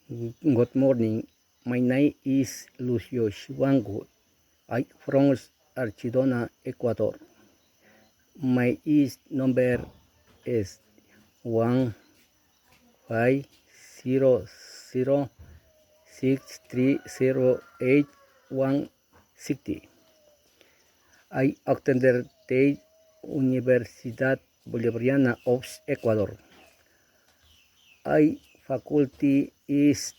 Good morning. My name is Lucio Chiwango. I'm from Archidona, Ecuador. My number is 1500630860. I attended the Universidad Bolivariana of Ecuador. I faculty is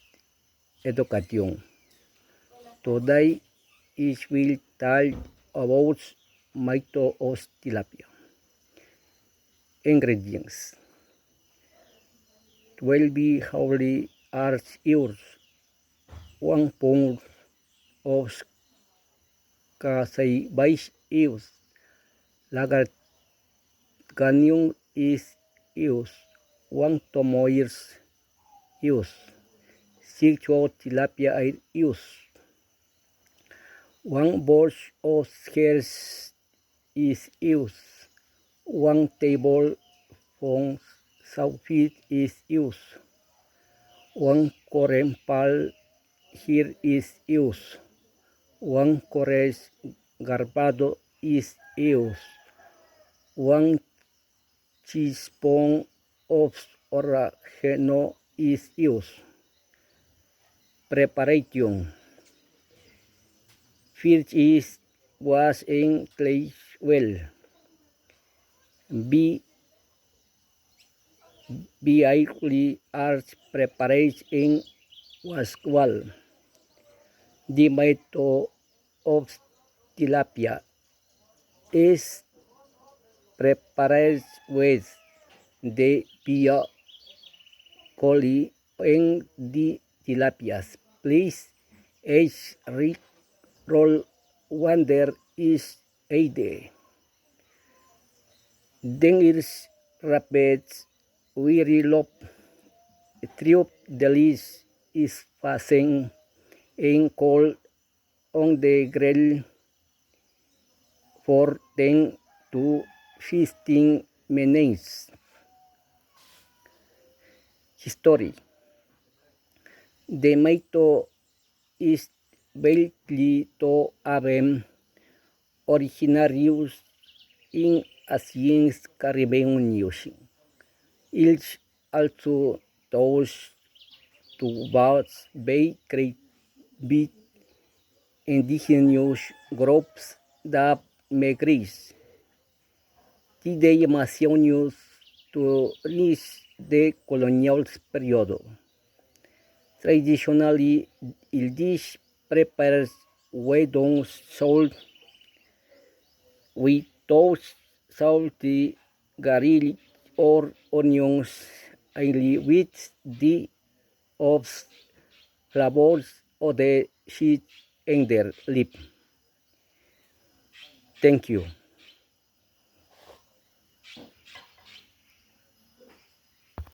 education. Today I will tell about mito of tilapia. Ingredients: 12 hourly hours, 1 pound of cassavage eels, lagar ganyong is eels, 1 tomoyers eels, 6 tilapia eels, 1 bowl of scarce is eels, 1 tablespoon saltfish is used, 1 corempal here is used, 1 cores garbado is used, 1 teaspoon of oregano is used. Preparation: first is wash and clean well. Vehicle are prepared in wash well. The method of tilapia is prepared with the pia coli and the tilapias. Please each roll when there is added. Then is wrapped very low. Strip the list is fastened and cold on the grill for 10 to 15 minutes. History: the method is likely to have originated in ancient Caribbean ocean. It also touched to birds by creative indigenous groups that migrate today mentioned during the colonial period. Traditionally, il dish prepared when sold without salty garlic or onions, only with the of flavors of the sheet and their lip. Thank you.